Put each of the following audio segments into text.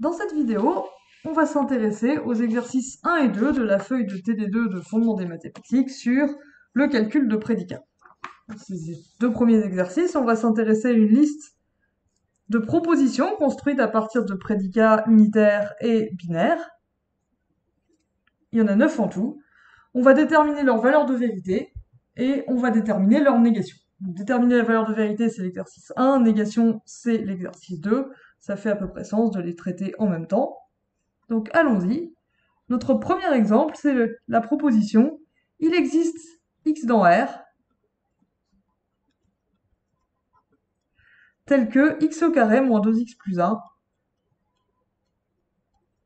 Dans cette vidéo, on va s'intéresser aux exercices 1 et 2 de la feuille de TD2 de Fondement des mathématiques sur le calcul de prédicats. Dans ces deux premiers exercices, on va s'intéresser à une liste de propositions construites à partir de prédicats unitaires et binaires. Il y en a 9 en tout. On va déterminer leur valeur de vérité et on va déterminer leur négation. Donc, déterminer la valeur de vérité, c'est l'exercice 1, négation, c'est l'exercice 2. Ça fait à peu près sens de les traiter en même temps. Donc allons-y. Notre premier exemple, c'est la proposition « Il existe x dans R tel que x au carré moins 2x plus 1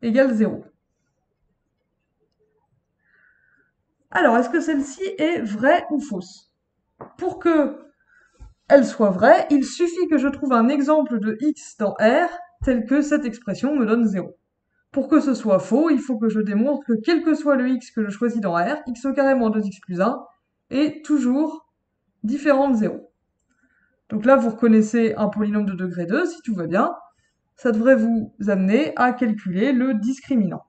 égale 0 ». Alors, est-ce que celle-ci est vraie ou fausse? Pour que elle soit vraie, il suffit que je trouve un exemple de x dans R tel que cette expression me donne 0. Pour que ce soit faux, il faut que je démontre que quel que soit le x que je choisis dans R, x au carré moins 2x plus 1 est toujours différent de 0. Donc là, vous reconnaissez un polynôme de degré 2, si tout va bien. Ça devrait vous amener à calculer le discriminant.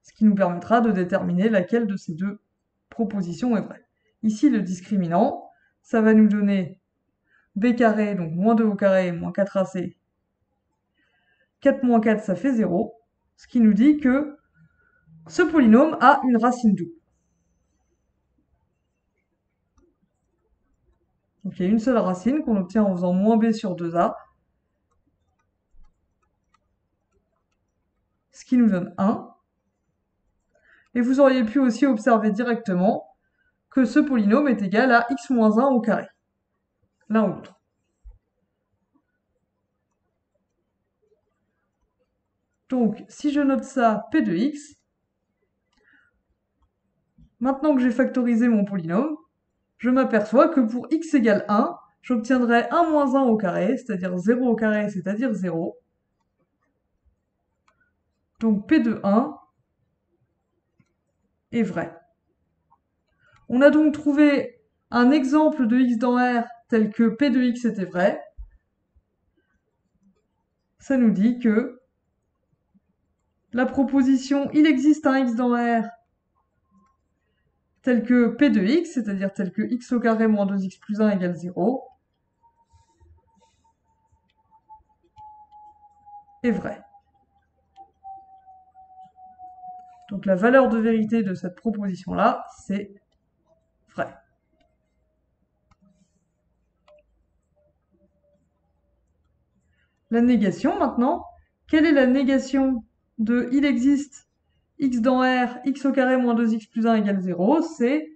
Ce qui nous permettra de déterminer laquelle de ces deux propositions est vraie. Ici, le discriminant, ça va nous donner b carré, donc moins 2 au carré, moins 4ac. 4 moins 4, ça fait 0. Ce qui nous dit que ce polynôme a une racine double. Donc il y a une seule racine qu'on obtient en faisant moins b sur 2a. Ce qui nous donne 1. Et vous auriez pu aussi observer directement que ce polynôme est égal à x moins 1 au carré. L'un ou l'autre. Donc, si je note ça p de x, maintenant que j'ai factorisé mon polynôme, je m'aperçois que pour x égale 1, j'obtiendrai 1 moins 1 au carré, c'est-à-dire 0 au carré, c'est-à-dire 0. Donc p de 1 est vrai. On a donc trouvé un exemple de x dans R tel que p de x était vrai. Ça nous dit que la proposition « il existe un x dans R » tel que p de x, c'est-à-dire tel que x au carré moins 2x plus 1 égale 0, est vrai. Donc la valeur de vérité de cette proposition-là, c'est vrai. La négation maintenant. Quelle est la négation de « il existe x dans R, x au carré moins 2x plus 1 égale 0 », c'est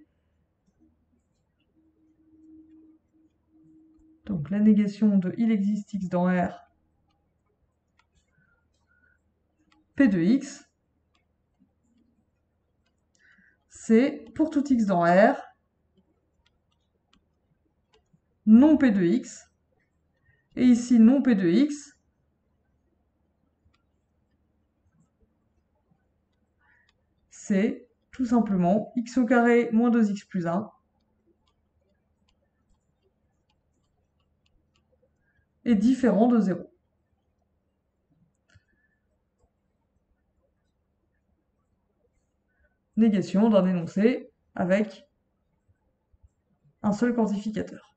donc la négation de « il existe x dans R, p de x », c'est pour tout x dans R, non p de x, et ici non p de x, c'est tout simplement x au carré moins 2x plus 1 est différent de 0. Négation d'un énoncé avec un seul quantificateur.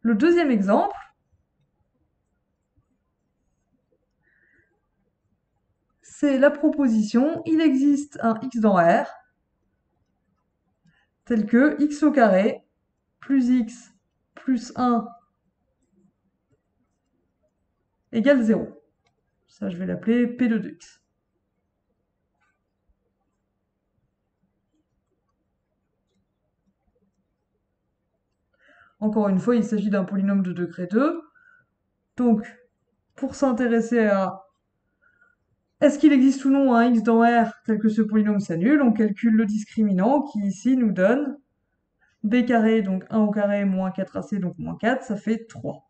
Le deuxième exemple, c'est la proposition « il existe un x dans R tel que x au carré plus x plus 1 égale 0 ». Ça, je vais l'appeler p de 2x. Encore une fois, il s'agit d'un polynôme de degré 2. Donc, pour s'intéresser à est-ce qu'il existe ou non un x dans R tel que ce polynôme s'annule, on calcule le discriminant qui ici nous donne b carré, donc 1 au carré, moins 4ac, donc moins 4, ça fait 3.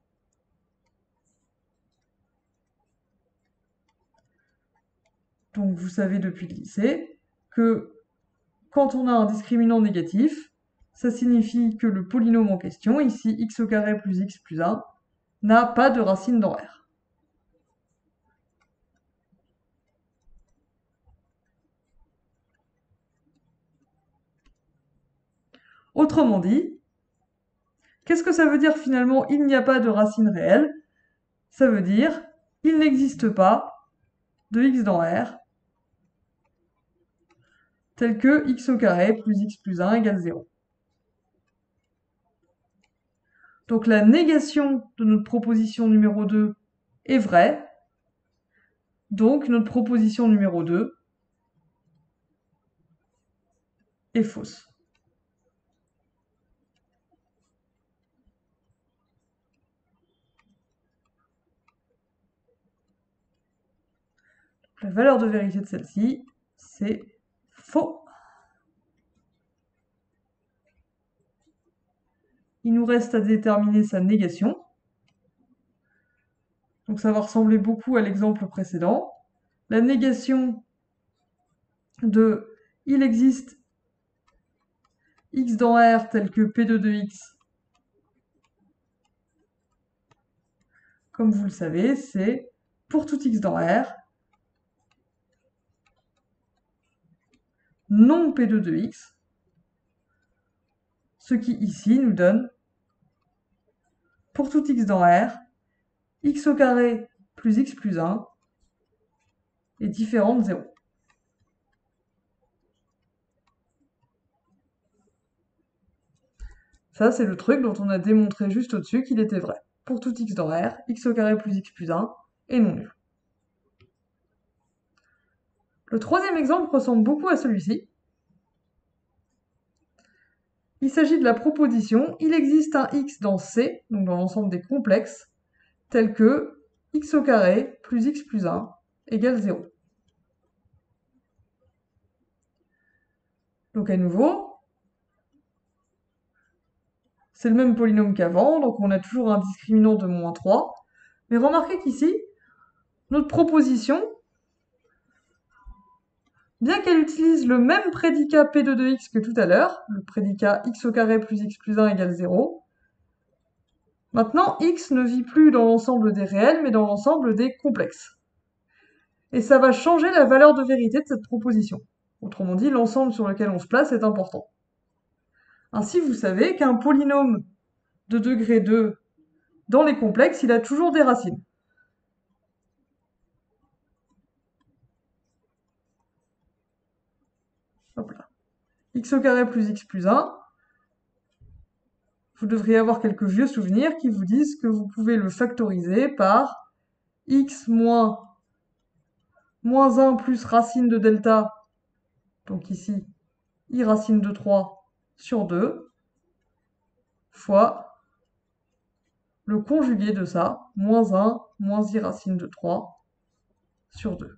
Donc vous savez depuis le lycée que quand on a un discriminant négatif, ça signifie que le polynôme en question, ici x au carré plus x plus 1, n'a pas de racine dans R. Autrement dit, qu'est-ce que ça veut dire finalement il n'y a pas de racine réelle? Ça veut dire il n'existe pas de x dans R tel que x au carré plus x plus 1 égale 0. Donc la négation de notre proposition numéro 2 est vraie, donc notre proposition numéro 2 est fausse. La valeur de vérité de celle-ci, c'est faux. Il nous reste à déterminer sa négation. Donc ça va ressembler beaucoup à l'exemple précédent. La négation de il existe x dans R tel que P2 de x, comme vous le savez, c'est pour tout x dans R, non P2 de x, ce qui ici nous donne pour tout x dans R, x au carré plus x plus 1 est différent de 0. Ça, c'est le truc dont on a démontré juste au-dessus qu'il était vrai. Pour tout x dans R, x au carré plus x plus 1 est non nul. Le troisième exemple ressemble beaucoup à celui-ci. Il s'agit de la proposition il existe un x dans C, donc dans l'ensemble des complexes, tel que x au carré plus x plus 1 égale 0. Donc à nouveau, c'est le même polynôme qu'avant, donc on a toujours un discriminant de moins 3. Mais remarquez qu'ici, notre proposition, bien qu'elle utilise le même prédicat P2 de x que tout à l'heure, le prédicat x au carré plus x plus 1 égale 0, maintenant x ne vit plus dans l'ensemble des réels, mais dans l'ensemble des complexes. Et ça va changer la valeur de vérité de cette proposition. Autrement dit, l'ensemble sur lequel on se place est important. Ainsi, vous savez qu'un polynôme de degré 2 dans les complexes, il a toujours des racines. Hop là. X au carré plus x plus 1, vous devriez avoir quelques vieux souvenirs qui vous disent que vous pouvez le factoriser par x moins 1 plus racine de delta, donc ici, i racine de 3 sur 2, fois le conjugué de ça, moins 1 moins i racine de 3 sur 2.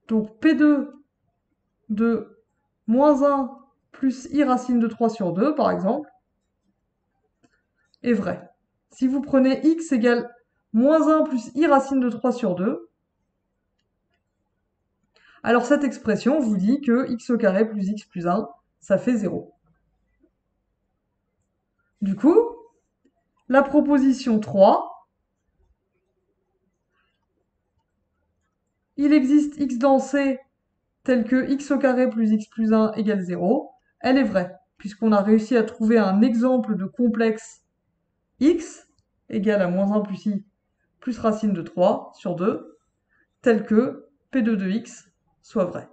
Donc P2 de moins 1 plus i racine de 3 sur 2, par exemple, est vrai. Si vous prenez x égale moins 1 plus i racine de 3 sur 2, alors cette expression vous dit que x au carré plus x plus 1, ça fait 0. Du coup, la proposition 3, il existe x dans C tel que x au carré plus x plus 1 égale 0, elle est vraie, puisqu'on a réussi à trouver un exemple de complexe x égale à moins 1 plus i plus racine de 3 sur 2, tel que P2 de x soit vrai.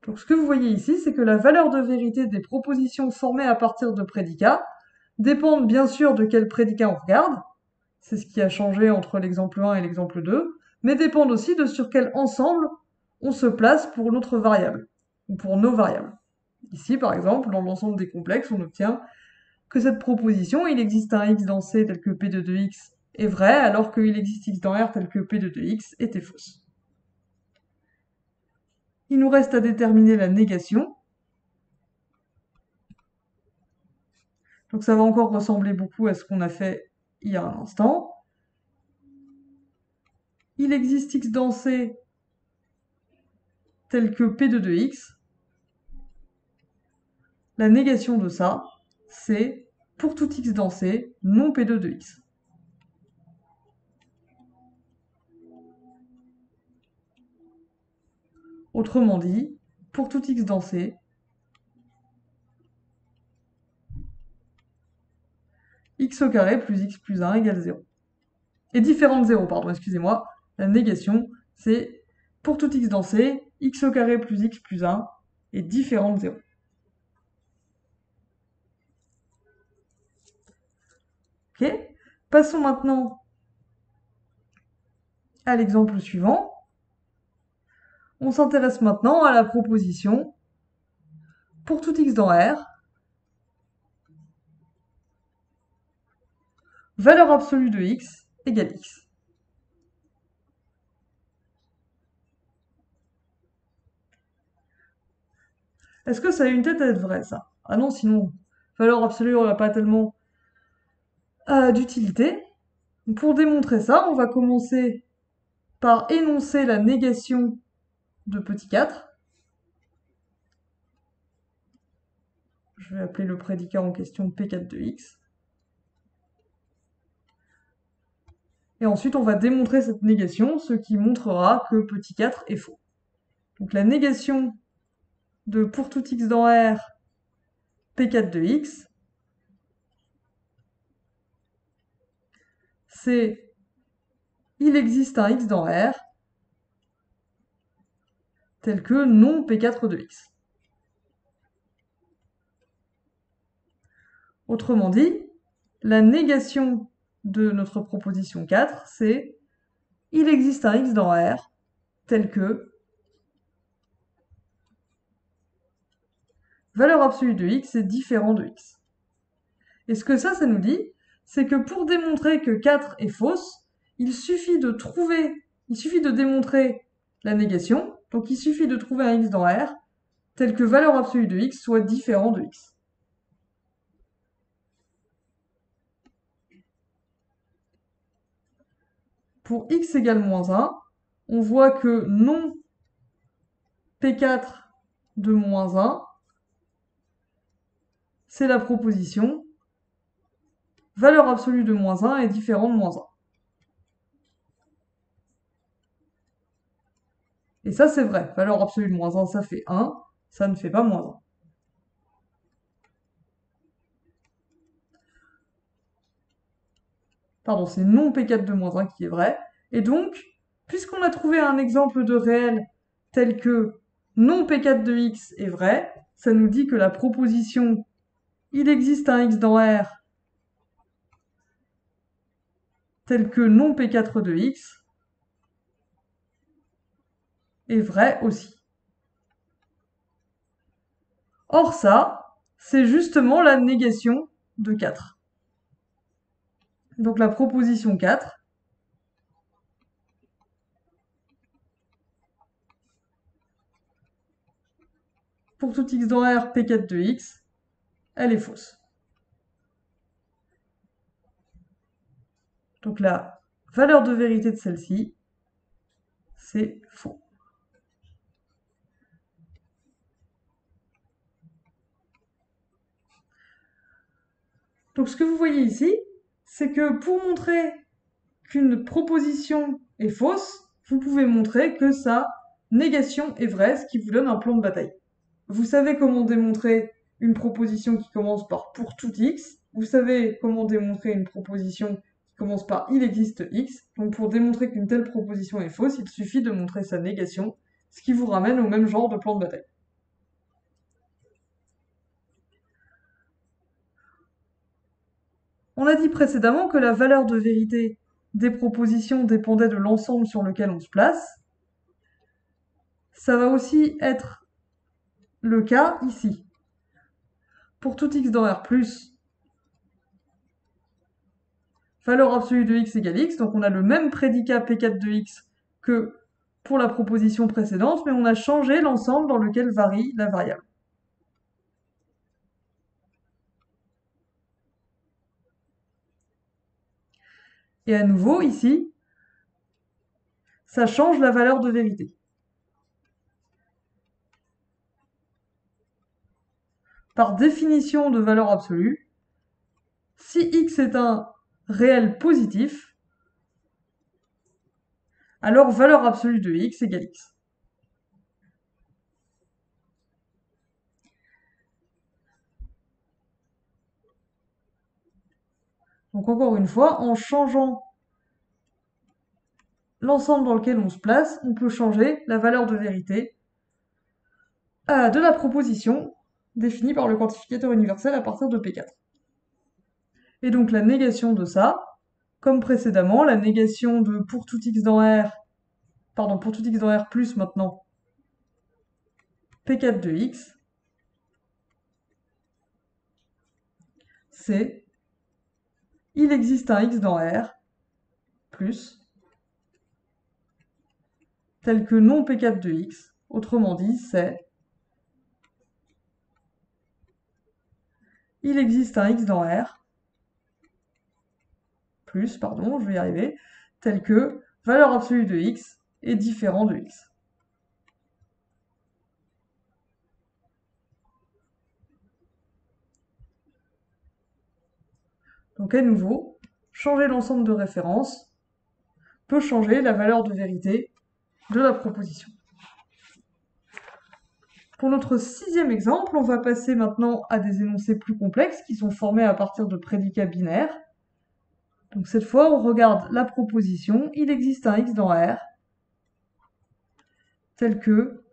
Donc ce que vous voyez ici, c'est que la valeur de vérité des propositions formées à partir de prédicats dépendent bien sûr de quel prédicat on regarde, c'est ce qui a changé entre l'exemple 1 et l'exemple 2, mais dépendent aussi de sur quel ensemble on se place pour notre variable, ou pour nos variables. Ici, par exemple, dans l'ensemble des complexes, on obtient que cette proposition, il existe un x dans C tel que P2 de x est vrai, alors qu'il existe x dans R tel que P2 de x était fausse. Il nous reste à déterminer la négation. Donc ça va encore ressembler beaucoup à ce qu'on a fait il y a un instant. il existe x dans C tel que P2 de x, la négation de ça, c'est pour tout x dans C, non P2 de x. Autrement dit, pour tout x dans C, x au carré plus x plus 1 égale 0. Et différent de 0, pardon, excusez-moi. La négation, c'est pour tout x dans C, x au carré plus x plus 1 est différent de 0. Ok. Passons maintenant à l'exemple suivant. On s'intéresse maintenant à la proposition pour tout x dans R, valeur absolue de x égale x. Est-ce que ça a une tête à être vrai, ça? Ah non, sinon, valeur absolue, on n'a pas tellement d'utilité. Pour démontrer ça, on va commencer par énoncer la négation de petit 4. Je vais appeler le prédicat en question P4 de x. Et ensuite, on va démontrer cette négation, ce qui montrera que petit 4 est faux. Donc la négation de pour tout x dans R, P4 de x, c'est il existe un x dans R tel que non P4 de x. Autrement dit, la négation de notre proposition 4, c'est il existe un x dans R tel que valeur absolue de x est différent de x. Et ce que ça nous dit, c'est que pour démontrer que 4 est fausse, il suffit de démontrer la négation, donc il suffit de trouver un x dans R tel que valeur absolue de x soit différent de x. Pour x égale moins 1, on voit que non P4 de moins 1, c'est la proposition valeur absolue de moins 1 est différent de moins 1. Et ça, c'est vrai. Valeur absolue de moins 1, ça fait 1. Ça ne fait pas moins 1. Pardon, c'est non P4 de moins 1 qui est vrai. Et donc, puisqu'on a trouvé un exemple de réel tel que non P4 de x est vrai, ça nous dit que la proposition il existe un x dans R tel que non P4 de x est vrai aussi. Or ça, c'est justement la négation de 4. Donc la proposition 4, pour tout x dans R, P4 de x, elle est fausse. Donc la valeur de vérité de celle-ci, c'est faux. Donc ce que vous voyez ici, c'est que pour montrer qu'une proposition est fausse, vous pouvez montrer que sa négation est vraie, ce qui vous donne un plan de bataille. Vous savez comment démontrer une proposition qui commence par pour tout x, vous savez comment démontrer une proposition qui commence par il existe x, donc pour démontrer qu'une telle proposition est fausse, il suffit de montrer sa négation, ce qui vous ramène au même genre de plan de bataille. On a dit précédemment que la valeur de vérité des propositions dépendait de l'ensemble sur lequel on se place. Ça va aussi être le cas ici. Pour tout x dans R+, valeur absolue de x égale x, donc on a le même prédicat P4 de x que pour la proposition précédente, mais on a changé l'ensemble dans lequel varie la variable. Et à nouveau, ici, ça change la valeur de vérité. Par définition de valeur absolue, si x est un réel positif, alors valeur absolue de x égale x. Donc encore une fois, en changeant l'ensemble dans lequel on se place, on peut changer la valeur de vérité de la proposition définie par le quantificateur universel à partir de P4. Et donc la négation de ça, comme précédemment, la négation de pour tout x dans R, pour tout x dans R plus maintenant P4 de x, c'est il existe un x dans R plus tel que non P4 de x, autrement dit, c'est il existe un x dans R plus, je vais y arriver, tel que valeur absolue de x est différent de x. Donc à nouveau, changer l'ensemble de référence peut changer la valeur de vérité de la proposition. Pour notre sixième exemple, on va passer maintenant à des énoncés plus complexes qui sont formés à partir de prédicats binaires. Donc cette fois, on regarde la proposition « il existe un x dans R » tel que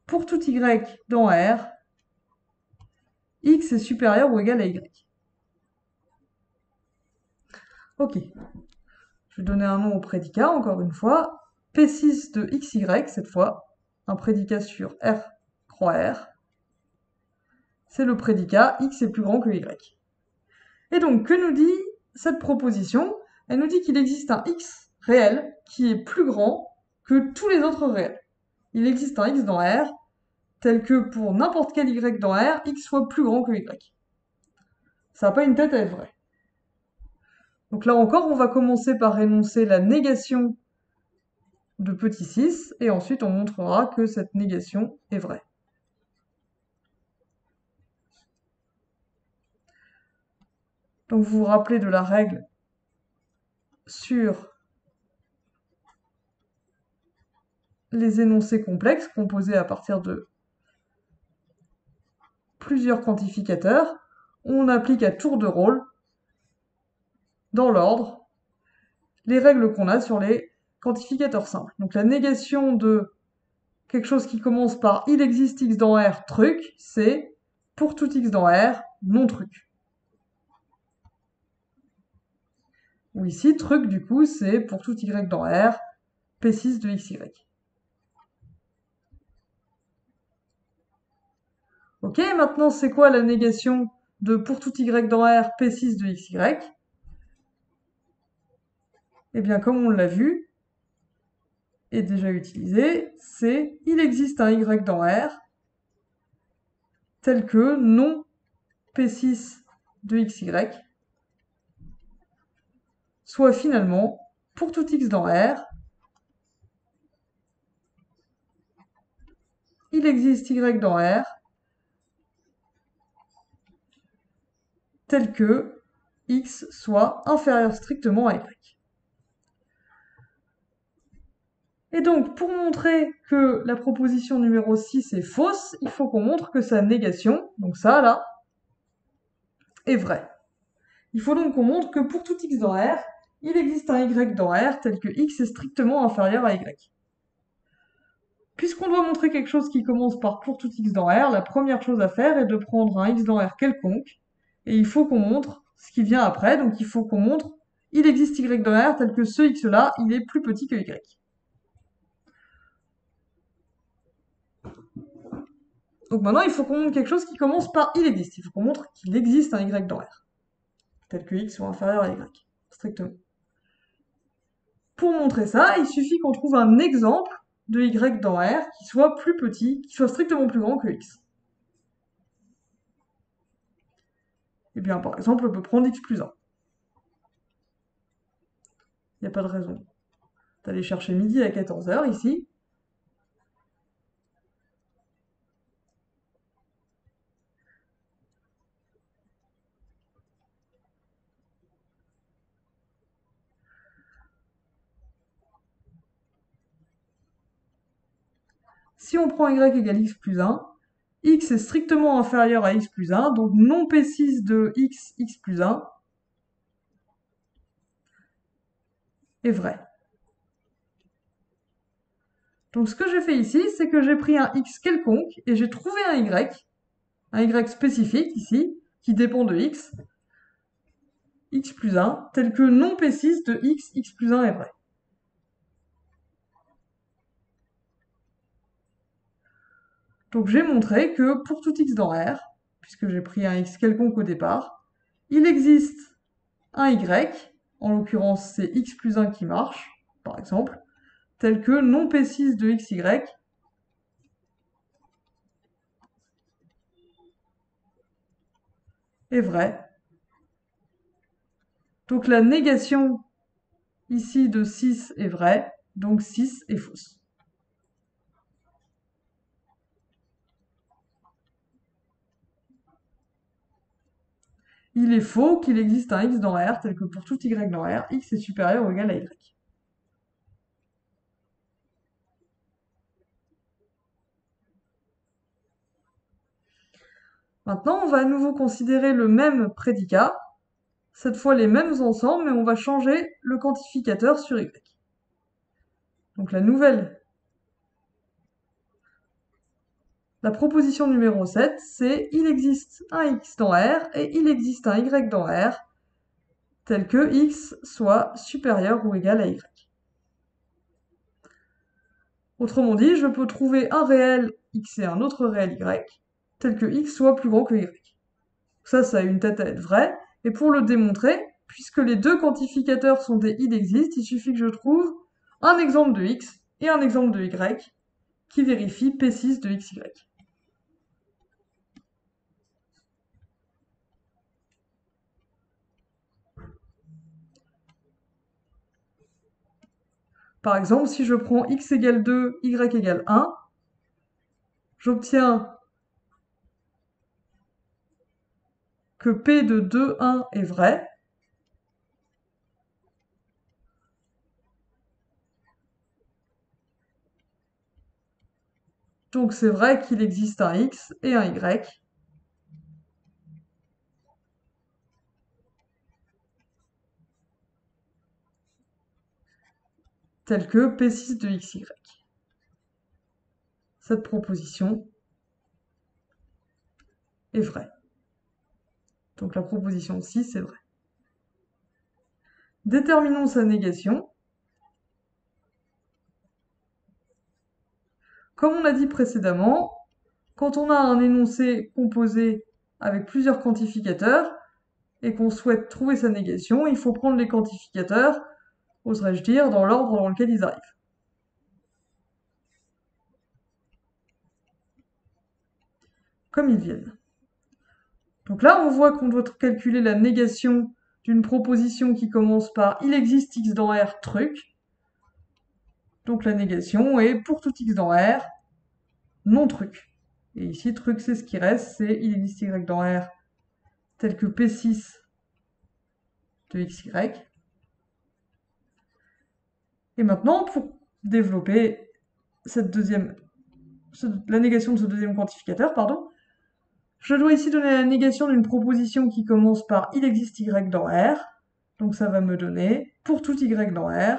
pour tout y dans R, x est supérieur ou égal à y. Ok, je vais donner un nom au prédicat, encore une fois. P6 de xy, cette fois, un prédicat sur R croix R. C'est le prédicat x est plus grand que y. Et donc, que nous dit cette proposition? Elle nous dit qu'il existe un x réel qui est plus grand que tous les autres réels. Il existe un x dans R tel que pour n'importe quel y dans R, x soit plus grand que y. Ça n'a pas une tête à être vrai. Donc là encore, on va commencer par énoncer la négation de petit 6, et ensuite on montrera que cette négation est vraie. Donc vous vous rappelez de la règle sur les énoncés complexes composés à partir de plusieurs quantificateurs. On applique à tour de rôle, dans l'ordre, les règles qu'on a sur les quantificateurs simples. Donc la négation de quelque chose qui commence par il existe x dans R truc, c'est pour tout x dans R non truc. Ou ici, truc du coup, c'est pour tout y dans R, P6 de xy. Ok, maintenant c'est quoi la négation de pour tout y dans R, P6 de xy? Eh bien, comme on l'a vu, et déjà utilisé, c'est il existe un y dans R tel que non P6 de xy soit finalement pour tout x dans R, il existe y dans R tel que x soit inférieur strictement à y. Et donc, pour montrer que la proposition numéro 6 est fausse, il faut qu'on montre que sa négation, donc ça là, est vraie. Il faut donc qu'on montre que pour tout x dans R, il existe un y dans R tel que x est strictement inférieur à y. Puisqu'on doit montrer quelque chose qui commence par pour tout x dans R, la première chose à faire est de prendre un x dans R quelconque, et il faut qu'on montre ce qui vient après, donc il faut qu'on montre il existe y dans R tel que ce x là, il est plus petit que y. Donc maintenant, il faut qu'on montre quelque chose qui commence par il existe. Il faut qu'on montre qu'il existe un y dans R, tel que x soit inférieur à y, strictement. Pour montrer ça, il suffit qu'on trouve un exemple de y dans R qui soit plus petit, qui soit strictement plus grand que x. Eh bien, par exemple, on peut prendre x plus 1. Il n'y a pas de raison d'aller chercher midi à 14 h ici. Si on prend y égale x plus 1, x est strictement inférieur à x plus 1, donc non P6 de x plus 1 est vrai. Donc ce que j'ai fait ici, c'est que j'ai pris un x quelconque et j'ai trouvé un y spécifique ici, qui dépend de x plus 1, tel que non P6 de x plus 1 est vrai. Donc j'ai montré que pour tout x dans R, puisque j'ai pris un x quelconque au départ, il existe un y, en l'occurrence c'est x plus 1 qui marche, par exemple, tel que non P6 de xy est vrai. Donc la négation ici de 6 est vraie, donc 6 est fausse. Il est faux qu'il existe un x dans R tel que pour tout y dans R, x est supérieur ou égal à y. Maintenant, on va à nouveau considérer le même prédicat, cette fois les mêmes ensembles, mais on va changer le quantificateur sur y. Donc la proposition numéro 7, c'est il existe un x dans R et il existe un y dans R, tel que x soit supérieur ou égal à y. Autrement dit, je peux trouver un réel x et un autre réel y, tel que x soit plus grand que y. Ça a une tête à être vrai, et pour le démontrer, puisque les deux quantificateurs sont des il existe, il suffit que je trouve un exemple de x et un exemple de y qui vérifie P6 de xy. Par exemple, si je prends x égale 2, y égale 1, j'obtiens que P de 2, 1 est vrai. Donc c'est vrai qu'il existe un x et un y. Tel que P6 de xy. Cette proposition est vraie. Donc la proposition 6 est vraie. Déterminons sa négation. Comme on a dit précédemment, quand on a un énoncé composé avec plusieurs quantificateurs et qu'on souhaite trouver sa négation, il faut prendre les quantificateurs, oserais-je dire, dans l'ordre dans lequel ils arrivent. Comme ils viennent. Donc là, on voit qu'on doit calculer la négation d'une proposition qui commence par « il existe x dans R, truc ». Donc la négation est pour tout x dans R, non truc. Et ici, truc, c'est ce qui reste, c'est « il existe y dans R » tel que P6 de xy. Et maintenant, pour développer la négation de ce deuxième quantificateur, je dois ici donner la négation d'une proposition qui commence par « il existe y dans R ». Donc ça va me donner, pour tout y dans R,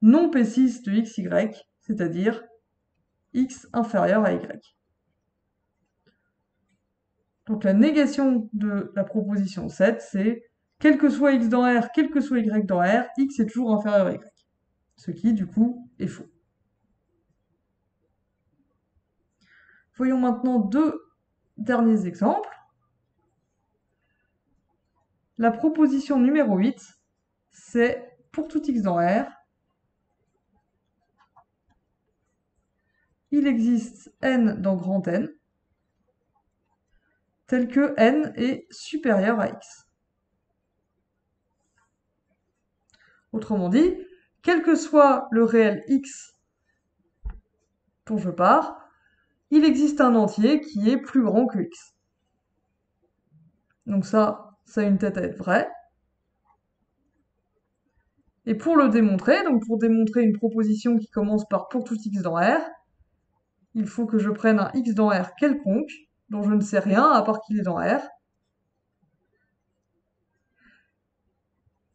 non P6 de xy, c'est-à-dire x inférieur à y. Donc la négation de la proposition 7, c'est quel que soit x dans R, quel que soit y dans R, x est toujours inférieur à y. Ce qui, du coup, est faux. Voyons maintenant deux derniers exemples. La proposition numéro 8, c'est pour tout x dans R, il existe n dans grand N, tel que n est supérieur à x. Autrement dit, quel que soit le réel x dont je pars, il existe un entier qui est plus grand que x. Donc ça a une tête à être vrai. Et pour le démontrer, donc pour démontrer une proposition qui commence par pour tout x dans R, il faut que je prenne un x dans R quelconque, dont je ne sais rien à part qu'il est dans R.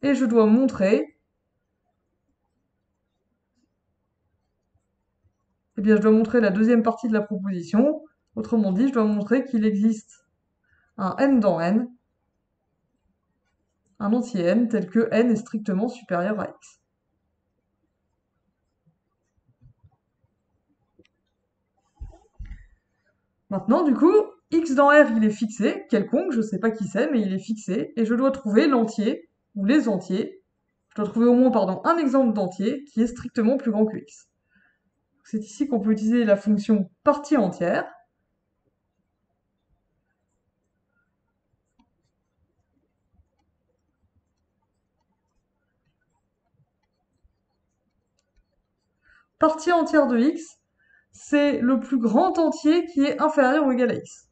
Et je dois montrer, eh bien je dois montrer la deuxième partie de la proposition. Autrement dit, je dois montrer qu'il existe un n dans n, un entier n tel que n est strictement supérieur à x. Maintenant, du coup, x dans R, il est fixé, quelconque, je ne sais pas qui c'est, mais il est fixé, et je dois trouver l'entier, ou les entiers, je dois trouver au moins, pardon, un exemple d'entier qui est strictement plus grand que x. C'est ici qu'on peut utiliser la fonction partie entière. Partie entière de x, c'est le plus grand entier qui est inférieur ou égal à x.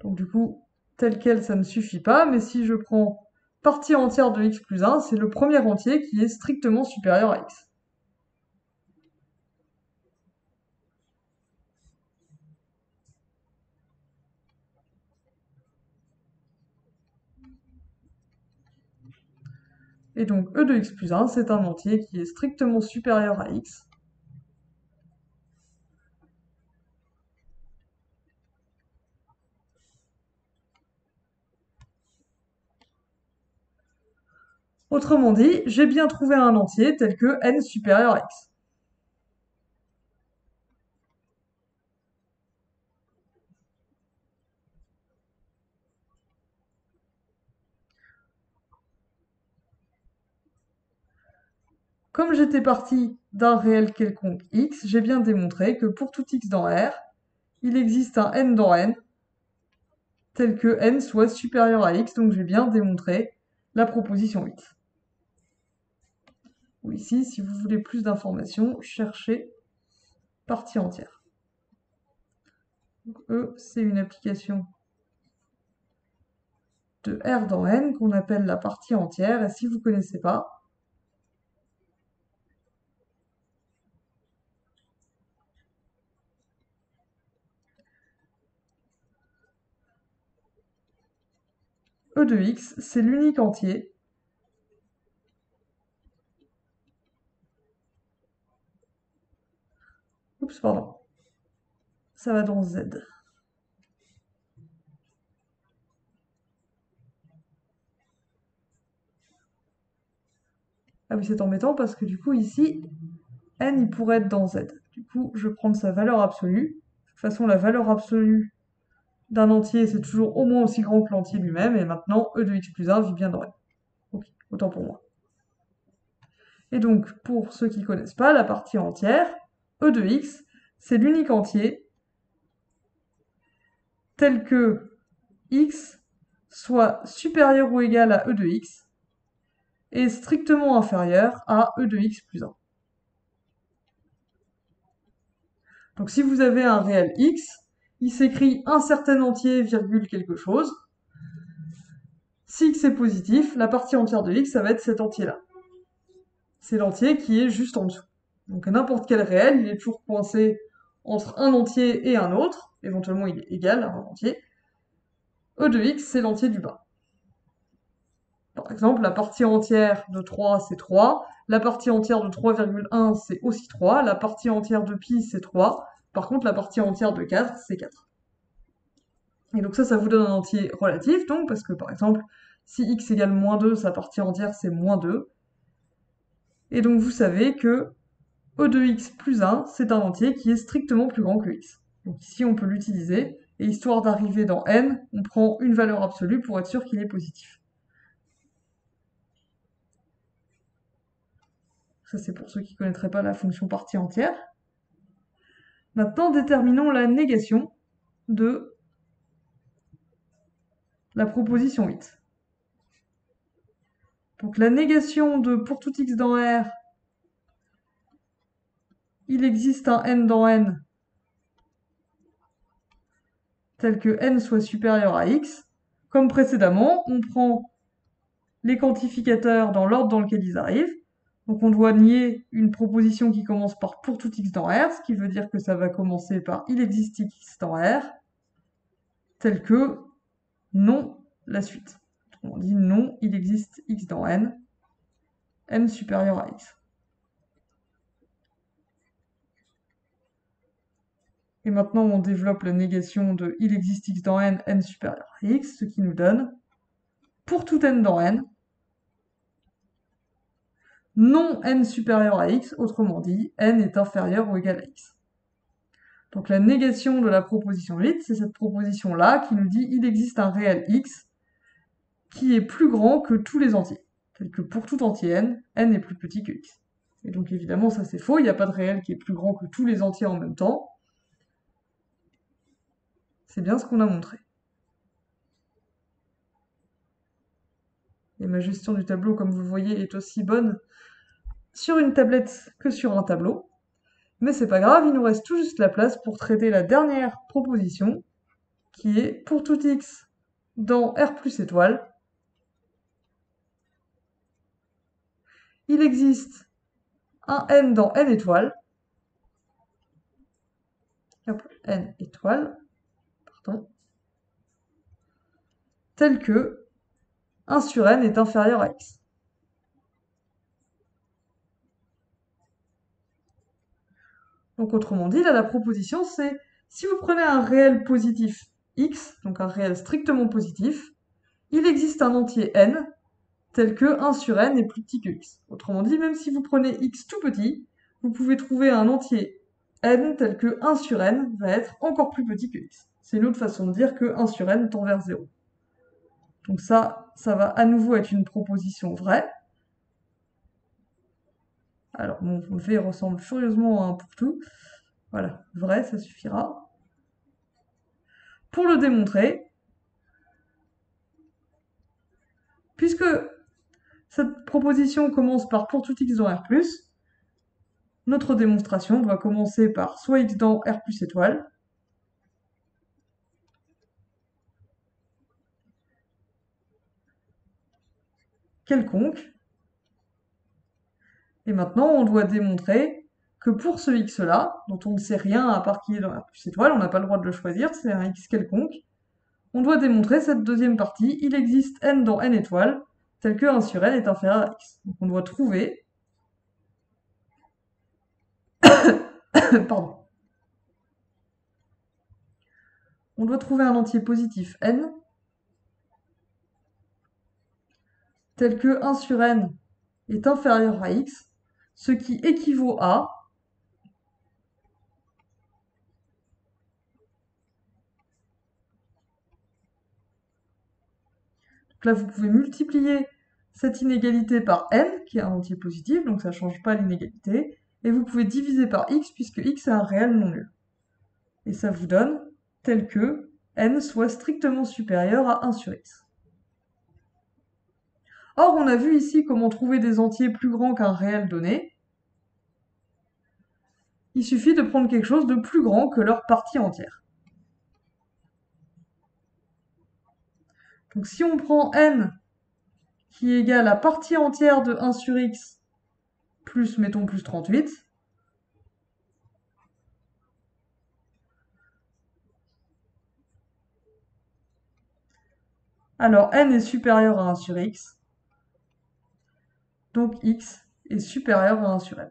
Donc du coup, tel quel, ça ne suffit pas, mais si je prends partie entière de x plus 1, c'est le premier entier qui est strictement supérieur à x. Et donc e de x plus 1, c'est un entier qui est strictement supérieur à x. Autrement dit, j'ai bien trouvé un entier tel que n supérieur à x. Comme j'étais parti d'un réel quelconque x, j'ai bien démontré que pour tout x dans R, il existe un n dans n, tel que n soit supérieur à x, donc j'ai bien démontré la proposition 8. Ou ici, si vous voulez plus d'informations, cherchez partie entière. Donc, E, c'est une application de R dans N qu'on appelle la partie entière, et si vous ne connaissez pas, E de x, c'est l'unique entier oups, pardon, ça va dans Z. Ah oui, c'est embêtant parce que du coup, ici, n, il pourrait être dans Z. Du coup, je vais prendre sa valeur absolue. De toute façon, la valeur absolue d'un entier, c'est toujours au moins aussi grand que l'entier lui-même, et maintenant, e de x plus 1 vit bien dans n. Ok, autant pour moi. Et donc, pour ceux qui ne connaissent pas, la partie entière, e de x, c'est l'unique entier tel que x soit supérieur ou égal à e de x et strictement inférieur à e de x plus 1. Donc si vous avez un réel x, il s'écrit un certain entier, virgule quelque chose. Si x est positif, la partie entière de x, ça va être cet entier-là. C'est l'entier qui est juste en dessous. Donc n'importe quel réel, il est toujours coincé entre un entier et un autre. Éventuellement, il est égal à un entier. E de x, c'est l'entier du bas. Par exemple, la partie entière de 3, c'est 3. La partie entière de 3,1, c'est aussi 3. La partie entière de pi, c'est 3. Par contre, la partie entière de 4, c'est 4. Et donc ça vous donne un entier relatif, donc, parce que par exemple, si x égale moins 2, sa partie entière, c'est moins 2. Et donc vous savez que e de x plus 1, c'est un entier qui est strictement plus grand que x. Donc ici, on peut l'utiliser, et histoire d'arriver dans n, on prend une valeur absolue pour être sûr qu'il est positif. Ça, c'est pour ceux qui ne connaîtraient pas la fonction partie entière. Maintenant, déterminons la négation de la proposition 8. Donc la négation de pour tout x dans R, il existe un n dans n tel que n soit supérieur à x. Comme précédemment, on prend les quantificateurs dans l'ordre dans lequel ils arrivent. Donc on doit nier une proposition qui commence par pour tout x dans R, ce qui veut dire que ça va commencer par il existe x dans R, tel que non la suite. On dit non, il existe x dans n supérieur à x. Et maintenant, on développe la négation de il existe x dans n supérieur à x, ce qui nous donne, pour tout n dans n, non n supérieur à x, autrement dit, n est inférieur ou égal à x. Donc la négation de la proposition 8, c'est cette proposition-là qui nous dit il existe un réel x qui est plus grand que tous les entiers, tel que pour tout entier n est plus petit que x. Et donc évidemment, ça c'est faux, il n'y a pas de réel qui est plus grand que tous les entiers en même temps. C'est bien ce qu'on a montré. Et ma gestion du tableau, comme vous le voyez, est aussi bonne sur une tablette que sur un tableau. Mais c'est pas grave, il nous reste tout juste la place pour traiter la dernière proposition, qui est pour tout x dans R plus étoile, il existe un n dans n étoile, n étoile, pardon, tel que 1 sur n est inférieur à x. Donc autrement dit, là la proposition c'est, si vous prenez un réel positif x, donc un réel strictement positif, il existe un entier n tel que 1 sur n est plus petit que x. Autrement dit, même si vous prenez x tout petit, vous pouvez trouver un entier n tel que 1 sur n va être encore plus petit que x. C'est une autre façon de dire que 1 sur n tend vers 0. Donc ça va à nouveau être une proposition vraie. Alors, mon V ressemble furieusement à un pour-tout. Voilà, vrai, ça suffira. Pour le démontrer, puisque cette proposition commence par pour tout x dans R+, notre démonstration doit commencer par soit x dans R plus étoile, quelconque, et maintenant on doit démontrer que pour ce x-là, dont on ne sait rien à part qu'il est dans R plus étoile, on n'a pas le droit de le choisir, c'est un x quelconque, on doit démontrer cette deuxième partie, il existe n dans n étoiles, tel que 1 sur n est inférieur à x. Donc on doit trouver pardon. On doit trouver un entier positif n tel que 1 sur n est inférieur à x, ce qui équivaut à donc là vous pouvez multiplier cette inégalité par n, qui est un entier positif, donc ça ne change pas l'inégalité, et vous pouvez diviser par x, puisque x est un réel non nul. Et ça vous donne tel que n soit strictement supérieur à 1 sur x. Or, on a vu ici comment trouver des entiers plus grands qu'un réel donné. Il suffit de prendre quelque chose de plus grand que leur partie entière. Donc si on prend n qui est égal à partie entière de 1 sur x plus, mettons, plus 38, alors n est supérieur à 1 sur x, donc x est supérieur à 1 sur n.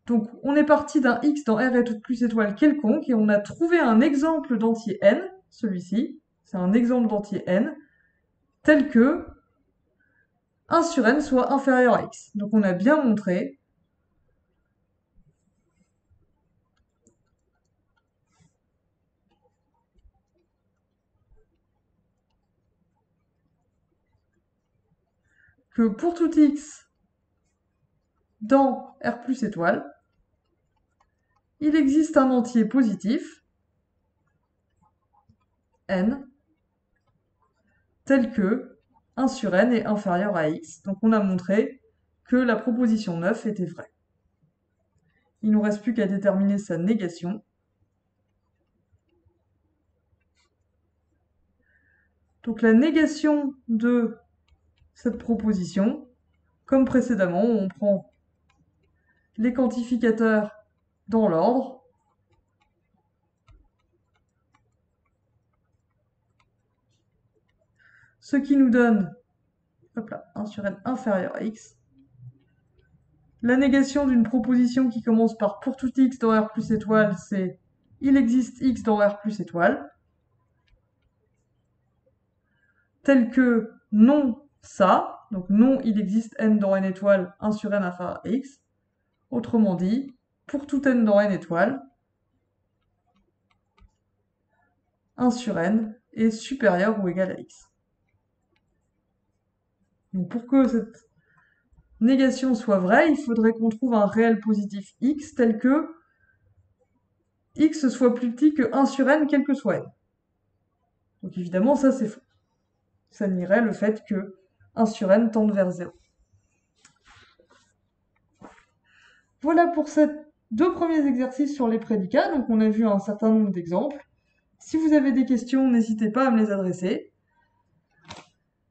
Donc on est parti d'un x dans R est plus étoile quelconque, et on a trouvé un exemple d'entier n, celui-ci, c'est un exemple d'entier n, tel que 1 sur n soit inférieur à x. Donc on a bien montré que pour tout x dans R plus étoile, il existe un entier positif, n, tel que 1 sur n est inférieur à x. Donc on a montré que la proposition 9 était vraie. Il ne nous reste plus qu'à déterminer sa négation. Donc la négation de cette proposition, comme précédemment, on prend les quantificateurs dans l'ordre. Ce qui nous donne, hop là, 1 sur n inférieur à x. La négation d'une proposition qui commence par pour tout x dans R plus étoile, c'est il existe x dans R plus étoile. Tel que non ça, donc non il existe n dans n étoile, 1 sur n inférieur à x. Autrement dit, pour tout n dans n étoile, 1 sur n est supérieur ou égal à x. Donc pour que cette négation soit vraie, il faudrait qu'on trouve un réel positif x tel que x soit plus petit que 1 sur n, quel que soit n. Donc évidemment, ça c'est faux. Ça nierait le fait que 1 sur n tende vers 0. Voilà pour ces deux premiers exercices sur les prédicats. Donc on a vu un certain nombre d'exemples. Si vous avez des questions, n'hésitez pas à me les adresser.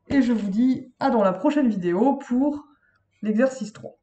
Et je vous dis à dans la prochaine vidéo pour l'exercice 3.